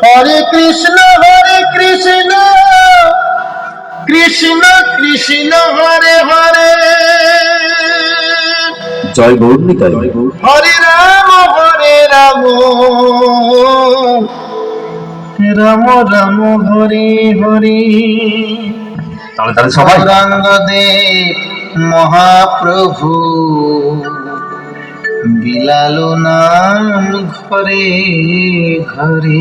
হরে কৃষ্ণ কৃষ্ণ কৃষ্ণ হরে হরে, জয় গৌর নিতাই। হরে রাম রাম রাম হরে হরে। তাহলে সবাই গৌরাঙ্গদেব মহাপ্রভু বিলালো নাম ঘরে ঘরে।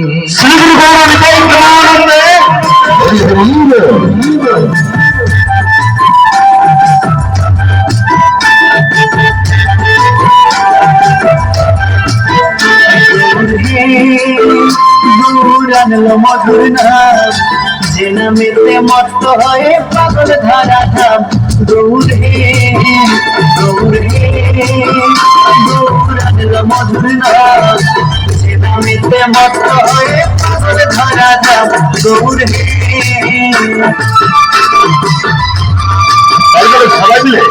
গৌরাঙ্গলো মধুর নাম, যে নামেতে মত্ত হয়ে পাগল ধারা ধাম। গৌর হে গৌরাঙ্গলো মধুর নাম, যে নামেতে মত্ত হয়ে পাগল ধারা ধাম। গৌর হে সবাই মিলে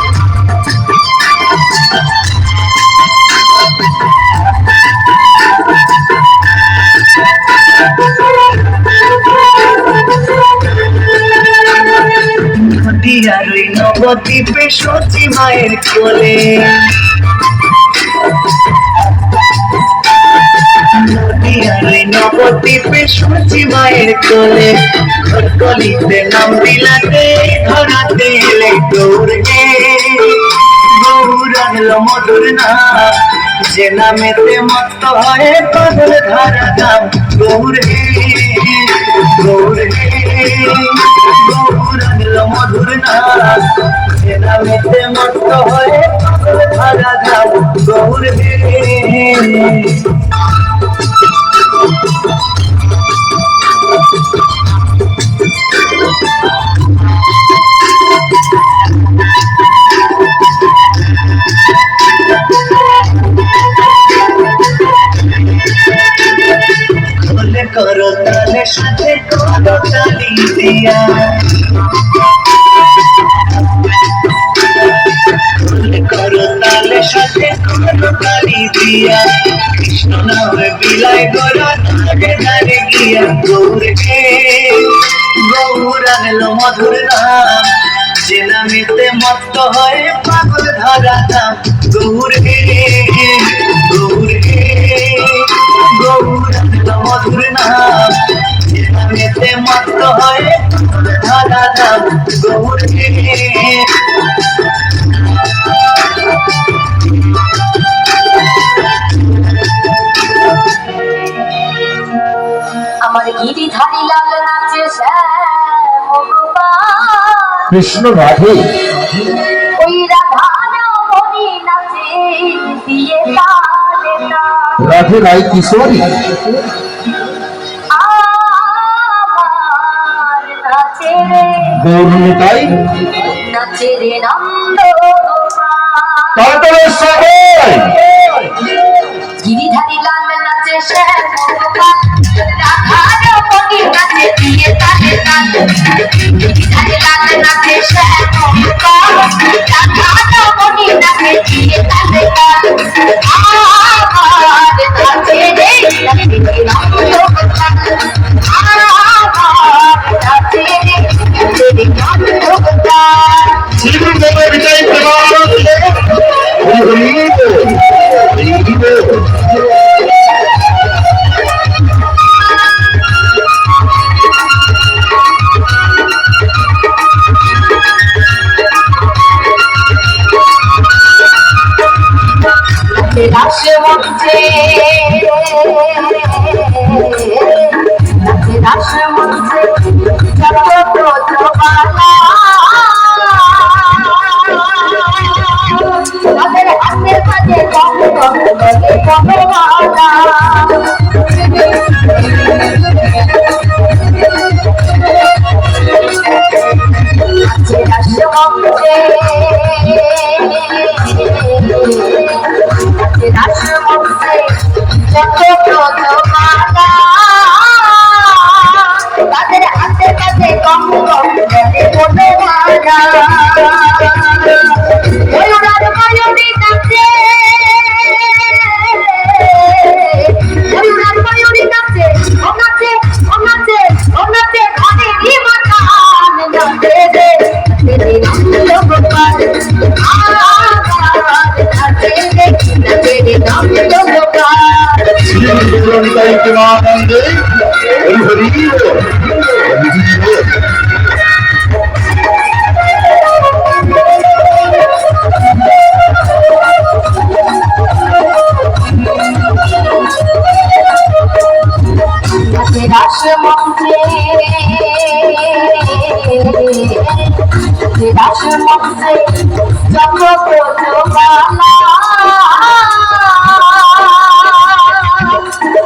নবদ্বীপে সচি মায়ের কোলে, নবদ্বীপে সচি মায়ের কোলে। কলিতে নাম বিলাতে ধরাতে এলে গৌর হে গৌরাঙ্গলো মধুর নাম, যে নামেতে মত্ত হয়ে পাগল ধারা ধাম। গৌর হে গৌরাঙ্গলো মধুর নাম, যে নামেতে মত্ত হয়ে পাগল ধারা ধাম। গৌর হে করো তালে সাথে করো তালি দিয়া, করো তালে সাথে করো তালি দিয়া। কৃষ্ণ নামে বিলাই গোরা তারে তারে গিয়া। গৌর হে গৌরাঙ্গলো মধুর নাম, যে নামেতে মত্ত হয়ে পাগল ধারা ধাম। গৌর হে গৌরাঙ্গলো মধুর নাম, যে নামেতে মত্ত হয়ে পাগল ধারা ধাম। গৌর হে আমার গিরিধারী লাল নাচে কৃষ্ণ রাধে, ওই রাধারমণি নাচে দিয়ে তালে তাল। রাধে রাই কিশোরী, আমার নাচে রে গৌর নিতাই, নাচে রে নন্দ গোপাল। তাড়াতাড়ি সবাই গিরিধারী লাল নাচে শ্যাম গোপাল, রাধারমণি নাচে দিয়ে তালে তাল। গিরিধারী লাল নাচে শ্যাম গোপাল, রাধারমণি নাচে দিয়ে তালে তাল। আমার নাচে রে নাচে রে নন্দ গোপাল, আমার নাচে রে নাচে রে নন্দ গোপাল। রাসমঞ্চে রাসমঞ্চে জগৎপ্রতপালা, তাদের হাতের কাছে কম কম বলে কমলা। রাসমঞ্চে রাসমঞ্চে জগৎপ্রতপালা, তাদের হাতের কাছে কম কম বলে কমলা। ব্রজবালা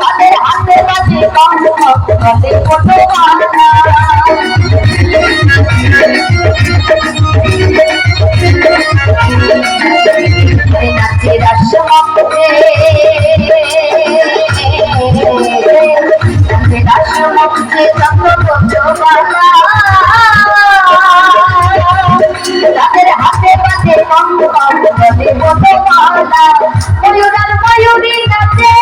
তাদের হাতে বাজে কঙ্ক তাদের পটবালা নাচে রাসমতে রাসমতে চক্র ব্রজবালা তাদের হাতে বাজে কঙ্ক তাদের পটবালা ময়ূরার ময়ূরী নাচে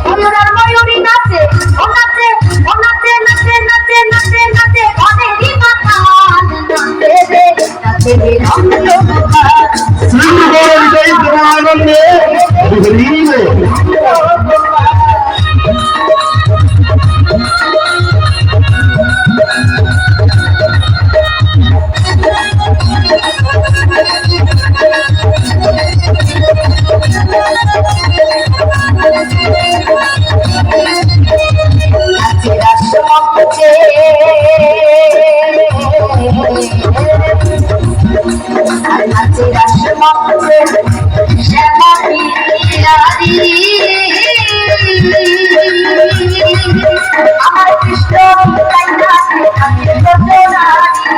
ময়ূরার ময়ূরী নাচে ও নাচে ও নাচে নাচে নাচে নাচে নাচে ঘনেরই মাথান নাচে রে নন্দগোপাল শ্রীগোবিন্দ আনন্দে হরিবে নাচে রাসমতে আর নাচে রাসমতে শ্যামলী আমার কৃষ্ণ তাই নাচে নাচে ব্রজনারী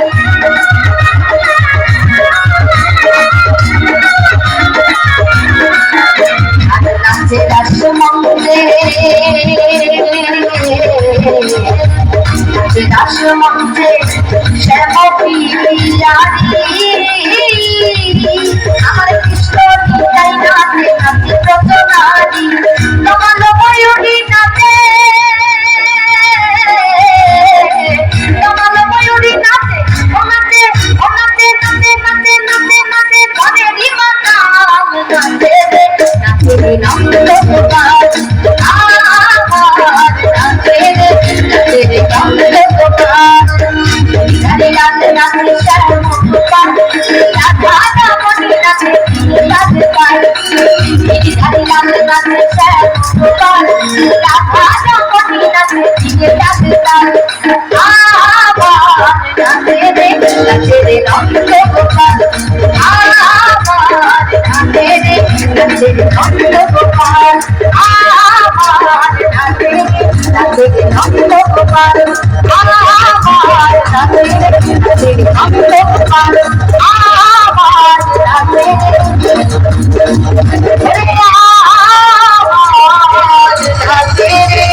নাচে রাসমতে নাচে রাসমতে শ্যামলী আমার কৃষ্ণ তাই নাচে নাচে ব্রজনারী কমল ময়ূরী নাচে কমল ময়ূরী নাচে ও নাচে ও নাচে নাচে নাচে নাচে নাচে ঘনেরই মাথান নাচে রে নন্দগোপাল নাচে রে নন্দগোপাল ধারে নাচে নাচে শ্যামগোপাল রাধা রমণী নাচে নাচে পায় ধারে নাচে নাচে শ্যামগোপাল রাধা রমণী নাচে নাচে পায় আবার নাচে রে নন্দগোপাল আবার নাচে রে নন্দগোপাল আবার নাচে রে নন্দগোপাল আবার নাচে রে নন্দগোপাল আবার নাচে রে আবার নাচে রে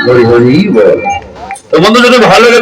হরি হরি বল। তো বন্ধু যদি ভালো লাগে